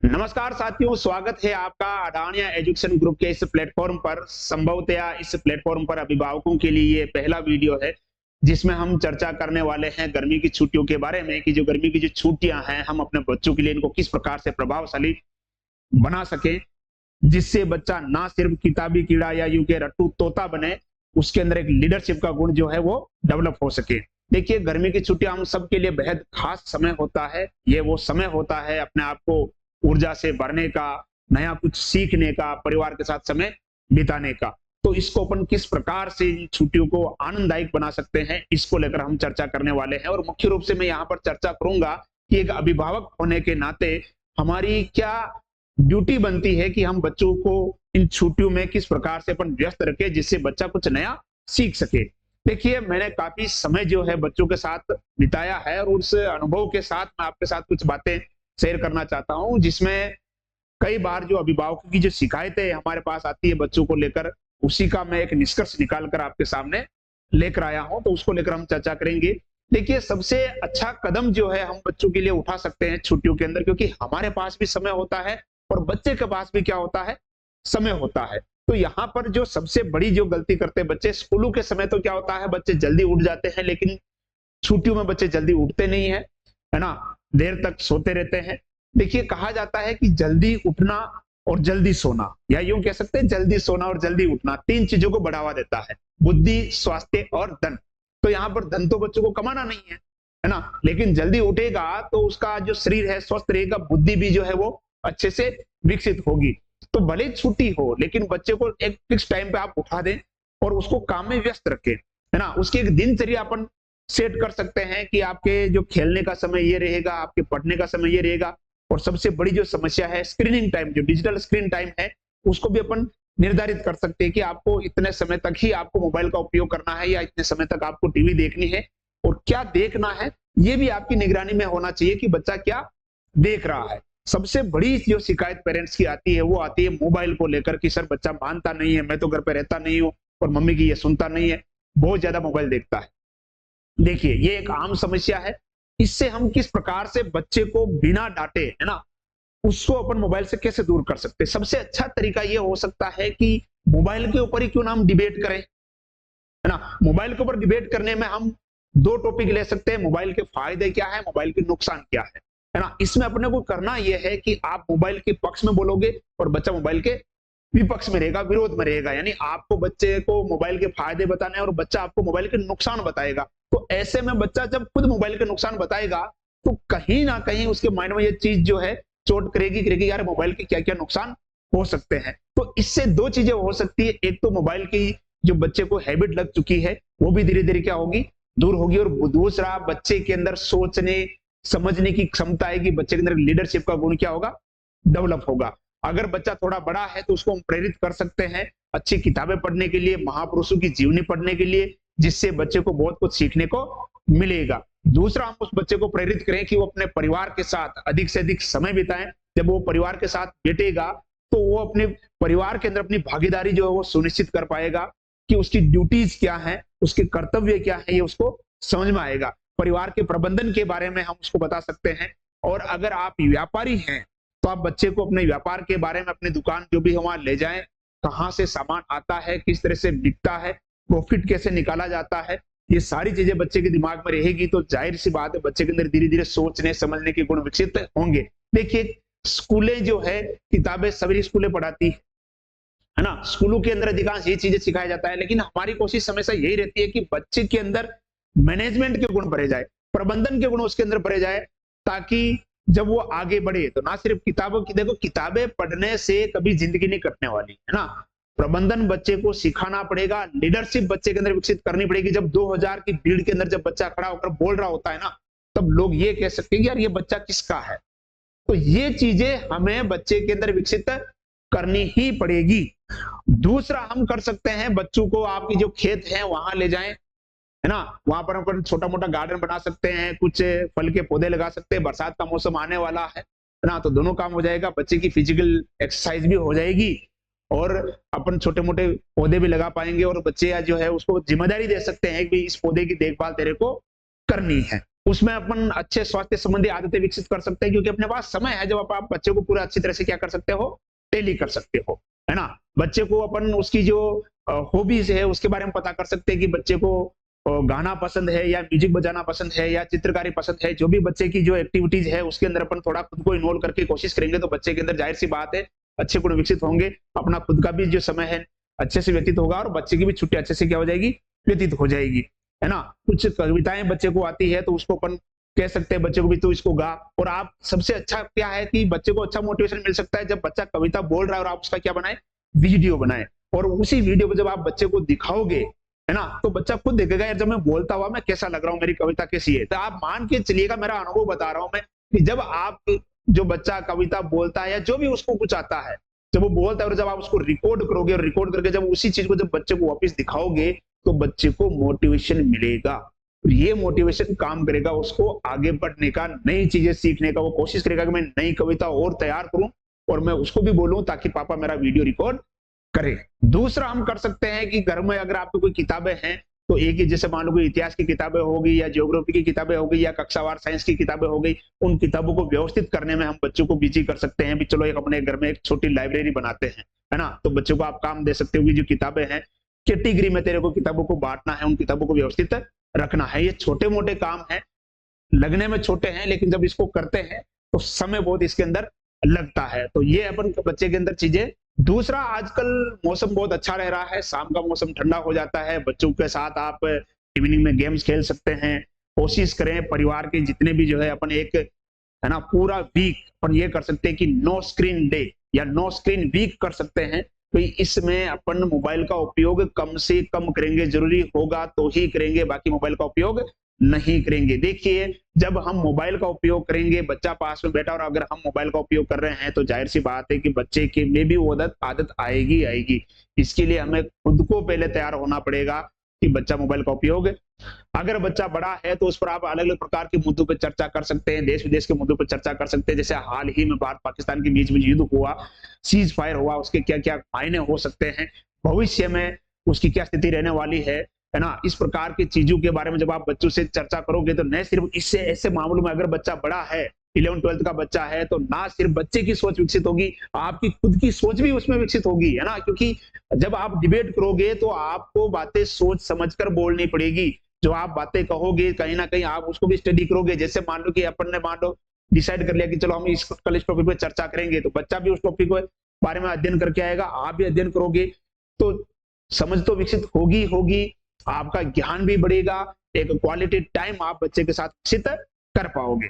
नमस्कार साथियों, स्वागत है आपका अडानिया एजुकेशन ग्रुप के इस प्लेटफॉर्म पर। संभवतया इस प्लेटफॉर्म पर अभिभावकों के लिए ये पहला वीडियो है जिसमें हम चर्चा करने वाले हैं गर्मी की छुट्टियों के बारे में कि जो गर्मी की जो छुट्टियां हैं हम अपने बच्चों के लिए इनको किस प्रकार से प्रभावशाली बना सके, जिससे बच्चा ना सिर्फ किताबी कीड़ा या यूं के रट्टू तोता बने, उसके अंदर एक लीडरशिप का गुण जो है वो डेवलप हो सके। देखिए, गर्मी की छुट्टियां हम सबके लिए बेहद खास समय होता है। ये वो समय होता है अपने आप को ऊर्जा से भरने का, नया कुछ सीखने का, परिवार के साथ समय बिताने का। तो इसको अपन किस प्रकार से इन छुट्टियों को आनंददायक बना सकते हैं, इसको लेकर हम चर्चा करने वाले हैं। और मुख्य रूप से मैं यहाँ पर चर्चा करूंगा कि एक अभिभावक होने के नाते हमारी क्या ड्यूटी बनती है कि हम बच्चों को इन छुट्टियों में किस प्रकार से अपन व्यस्त रखें जिससे बच्चा कुछ नया सीख सके। देखिए, मैंने काफी समय जो है बच्चों के साथ बिताया है और उस अनुभव के साथ मैं आपके साथ कुछ बातें शेयर करना चाहता हूं, जिसमें कई बार जो अभिभावकों की जो शिकायतें हमारे पास आती है बच्चों को लेकर, उसी का मैं एक निष्कर्ष निकाल कर आपके सामने लेकर आया हूं। तो उसको लेकर हम चर्चा करेंगे। देखिए, सबसे अच्छा कदम जो है हम बच्चों के लिए उठा सकते हैं छुट्टियों के अंदर, क्योंकि हमारे पास भी समय होता है और बच्चे के पास भी क्या होता है, समय होता है। तो यहाँ पर जो सबसे बड़ी जो गलती करते हैं बच्चे, स्कूलों के समय तो क्या होता है, बच्चे जल्दी उठ जाते हैं, लेकिन छुट्टियों में बच्चे जल्दी उठते नहीं है ना, देर तक सोते रहते हैं। देखिए, कहा जाता है कि जल्दी उठना और जल्दी सोना, या यूं कह सकते हैं जल्दी सोना और जल्दी उठना, तीन चीजों को बढ़ावा देता है: बुद्धि, स्वास्थ्य और धन। तो यहाँ पर धन तो बच्चों को कमाना नहीं है ना, लेकिन जल्दी उठेगा तो उसका जो शरीर है स्वस्थ रहेगा, बुद्धि भी जो है वो अच्छे से विकसित होगी। तो भले ही छुट्टी हो, लेकिन बच्चे को एक फिक्स टाइम पे आप उठा दें और उसको काम में व्यस्त रखें, है ना। उसकी एक दिनचर्या अपन सेट कर सकते हैं कि आपके जो खेलने का समय ये रहेगा, आपके पढ़ने का समय ये रहेगा। और सबसे बड़ी जो समस्या है स्क्रीनिंग टाइम, जो डिजिटल स्क्रीन टाइम है, उसको भी अपन निर्धारित कर सकते हैं कि आपको इतने समय तक ही आपको मोबाइल का उपयोग करना है या इतने समय तक आपको टीवी देखनी है। और क्या देखना है ये भी आपकी निगरानी में होना चाहिए कि बच्चा क्या देख रहा है। सबसे बड़ी जो शिकायत पेरेंट्स की आती है वो आती है मोबाइल को लेकर कि सर बच्चा मानता नहीं है, मैं तो घर पे रहता नहीं हूँ और मम्मी की ये सुनता नहीं है, बहुत ज्यादा मोबाइल देखता है। देखिए, ये एक आम समस्या है। इससे हम किस प्रकार से बच्चे को बिना डांटे, है ना, उसको अपन मोबाइल से कैसे दूर कर सकते हैं। सबसे अच्छा तरीका ये हो सकता है कि मोबाइल के ऊपर ही क्यों ना हम डिबेट करें, है ना। मोबाइल के ऊपर डिबेट करने में हम दो टॉपिक ले सकते हैं: मोबाइल के फायदे क्या है, मोबाइल के नुकसान क्या है ना। इसमें अपने को करना यह है कि आप मोबाइल के पक्ष में बोलोगे और बच्चा मोबाइल के विपक्ष में रहेगा, विरोध में रहेगा। यानी आपको बच्चे को मोबाइल के फायदे बताने और बच्चा आपको मोबाइल के नुकसान बताएगा। तो ऐसे में बच्चा जब खुद मोबाइल के नुकसान बताएगा तो कहीं ना कहीं उसके माइंड में ये चीज जो है चोट करेगी, यार मोबाइल के क्या क्या नुकसान हो सकते हैं। तो इससे दो चीजें हो सकती है: एक तो मोबाइल की जो बच्चे को हैबिट लग चुकी है वो भी धीरे धीरे क्या होगी, दूर होगी। और दूसरा, बच्चे के अंदर सोचने समझने की क्षमता आएगी, बच्चे के अंदर लीडरशिप का गुण क्या होगा, डेवलप होगा। अगर बच्चा थोड़ा बड़ा है तो उसको हम प्रेरित कर सकते हैं अच्छी किताबें पढ़ने के लिए, महापुरुषों की जीवनी पढ़ने के लिए, जिससे बच्चे को बहुत कुछ सीखने को मिलेगा। दूसरा, हम उस बच्चे को प्रेरित करें कि वो अपने परिवार के साथ अधिक से अधिक समय बिताएं। जब वो परिवार के साथ बैठेगा तो वो अपने परिवार के अंदर अपनी भागीदारी जो है वो सुनिश्चित कर पाएगा कि उसकी ड्यूटीज क्या है, उसके कर्तव्य क्या है, ये उसको समझ में आएगा। परिवार के प्रबंधन के बारे में हम उसको बता सकते हैं। और अगर आप व्यापारी हैं तो आप बच्चे को अपने व्यापार के बारे में, अपनी दुकान जो भी है वहां ले जाएं, कहां से सामान आता है, किस तरह से बिकता है, प्रॉफिट कैसे निकाला जाता है, ये सारी चीजें बच्चे के दिमाग में रहेगी तो जाहिर सी बात है बच्चे के अंदर धीरे धीरे सोचने समझने के गुण विकसित होंगे। देखिए, स्कूलें जो है, किताबें सभी स्कूलें पढ़ाती है ना, स्कूलों के अंदर अधिकांश ये चीजें सिखाया जाता है, लेकिन हमारी कोशिश हमेशा यही रहती है कि बच्चे के अंदर मैनेजमेंट के गुण भरे जाए, प्रबंधन के गुण उसके अंदर भरे जाए, ताकि जब वो आगे बढ़े तो ना सिर्फ किताबों की, देखो किताबें पढ़ने से कभी जिंदगी नहीं कटने वाली, है ना। प्रबंधन बच्चे को सिखाना पड़ेगा, लीडरशिप बच्चे के अंदर विकसित करनी पड़ेगी। जब 2000 की भीड़ के अंदर जब बच्चा खड़ा होकर बोल रहा होता है ना, तब लोग ये कह सकते हैं कि यार ये बच्चा किसका है। तो ये चीजें हमें बच्चे के अंदर विकसित करनी ही पड़ेगी। दूसरा, हम कर सकते हैं बच्चों को आपकी जो खेत है वहां ले जाएं, है ना, वहां पर अपन छोटा मोटा गार्डन बना सकते हैं, कुछ फल के पौधे लगा सकते हैं। बरसात का मौसम आने वाला है ना, तो दोनों काम हो जाएगा, बच्चे की फिजिकल एक्सरसाइज भी हो जाएगी और अपन छोटे मोटे पौधे भी लगा पाएंगे। और बच्चे जो है उसको जिम्मेदारी दे सकते हैं कि इस पौधे की देखभाल तेरे को करनी है। उसमें अपन अच्छे स्वास्थ्य संबंधी आदतें विकसित कर सकते हैं, क्योंकि अपने पास समय है जब आप बच्चे को पूरा अच्छी तरह से क्या कर सकते हो, टेली कर सकते हो, है ना। बच्चे को अपन उसकी जो हॉबीज है उसके बारे में पता कर सकते हैं कि बच्चे को गाना पसंद है या म्यूजिक बजाना पसंद है या चित्रकारी पसंद है। जो भी बच्चे की जो एक्टिविटीज है उसके अंदर अपन थोड़ा खुद को इन्वॉल्व करके कोशिश करेंगे तो बच्चे के अंदर जाहिर सी बात है अच्छे गुण विकसित होंगे, अपना खुद का भी जो समय है अच्छे से व्यतीत होगा और बच्चे की भी छुट्टी अच्छे से क्या हो जाएगी, व्यतीत हो जाएगी, है ना। कुछ कविताएं बच्चे को आती है तो उसको अपन कह सकते हैं बच्चे को भी तो इसको गा। और आप सबसे अच्छा क्या है कि बच्चे को अच्छा मोटिवेशन मिल सकता है जब बच्चा कविता बोल रहा है और आप उसका क्या बनाए, वीडियो बनाए, और उसी वीडियो को जब आप बच्चे को दिखाओगे, है ना, तो बच्चा खुद देखेगा यार जब मैं बोलता हुआ मैं कैसा लग रहा हूँ, मेरी कविता कैसी है। तो आप मान के चलिएगा, मेरा अनुभव बता रहा हूं मैं, कि जब आप जो बच्चा कविता बोलता है या जो भी उसको कुछ आता है जब वो बोलता है और जब आप उसको रिकॉर्ड करोगे और रिकॉर्ड करके जब उसी चीज को जब बच्चे को वापस दिखाओगे तो बच्चे को मोटिवेशन मिलेगा। ये मोटिवेशन काम करेगा उसको आगे बढ़ने का, नई चीजें सीखने का। वो कोशिश करेगा कि मैं नई कविता और तैयार करूं और मैं उसको भी बोलूं ताकि पापा मेरा वीडियो रिकॉर्ड करे। दूसरा हम कर सकते हैं कि घर में अगर आपको कोई किताबें हैं तो एक ही, जैसे मान लो कोई इतिहास की किताबें हो गई या ज्योग्राफी की किताबें हो गई या कक्षावार साइंस की किताबें हो गई, उन किताबों को व्यवस्थित करने में हम बच्चों को बिजी कर सकते हैं। भी चलो एक अपने घर में एक छोटी लाइब्रेरी बनाते हैं, है ना। तो बच्चों को आप काम दे सकते हो कि जो किताबें हैं कैटेगरी में तेरे को किताबों को बांटना है, उन किताबों को व्यवस्थित रखना है। ये छोटे मोटे काम है, लगने में छोटे हैं लेकिन जब इसको करते हैं तो समय बहुत इसके अंदर लगता है। तो ये अपन बच्चे के अंदर चीजें। दूसरा, आजकल मौसम बहुत अच्छा रह रहा है, शाम का मौसम ठंडा हो जाता है, बच्चों के साथ आप इवनिंग में गेम्स खेल सकते हैं। कोशिश करें परिवार के जितने भी जो है अपन एक, है ना, पूरा वीक अपन ये कर सकते हैं कि नो स्क्रीन डे या नो स्क्रीन वीक कर सकते हैं। तो इसमें अपन मोबाइल का उपयोग कम से कम करेंगे, जरूरी होगा तो ही करेंगे, बाकी मोबाइल का उपयोग नहीं करेंगे। देखिए जब हम मोबाइल का उपयोग करेंगे, बच्चा पास में बैठा और अगर हम मोबाइल का उपयोग कर रहे हैं तो जाहिर सी बात है कि बच्चे के में भी वो आदत आएगी आएगी। इसके लिए हमें खुद को पहले तैयार होना पड़ेगा कि बच्चा मोबाइल का उपयोग, अगर बच्चा बड़ा है तो उस पर आप अलग अलग प्रकार के मुद्दों पर चर्चा कर सकते हैं, देश विदेश के मुद्दों पर चर्चा कर सकते हैं। जैसे हाल ही में भारत पाकिस्तान के बीच में युद्ध हुआ, सीज फायर हुआ, उसके क्या क्या मायने हो सकते हैं, भविष्य में उसकी क्या स्थिति रहने वाली है ना। इस प्रकार की चीजों के बारे में जब आप बच्चों से चर्चा करोगे तो न सिर्फ इससे ऐसे मामलों में, अगर बच्चा बड़ा है 11th-12th का बच्चा है तो ना सिर्फ बच्चे की सोच विकसित होगी, आपकी खुद की सोच भी उसमें विकसित होगी, है ना। क्योंकि जब आप डिबेट करोगे तो आपको बातें सोच समझकर बोलनी पड़ेगी। जो आप बातें कहोगे कहीं ना कहीं आप उसको भी स्टडी करोगे। जैसे मान लो कि अपन ने मान लो डिसाइड कर लिया कि चलो हम कल इस टॉपिक पे चर्चा करेंगे, तो बच्चा भी उस टॉपिक के बारे में अध्ययन करके आएगा, आप भी अध्ययन करोगे, तो समझ तो विकसित होगी होगी, आपका ज्ञान भी बढ़ेगा, एक क्वालिटी टाइम आप बच्चे के साथ विकसित कर पाओगे।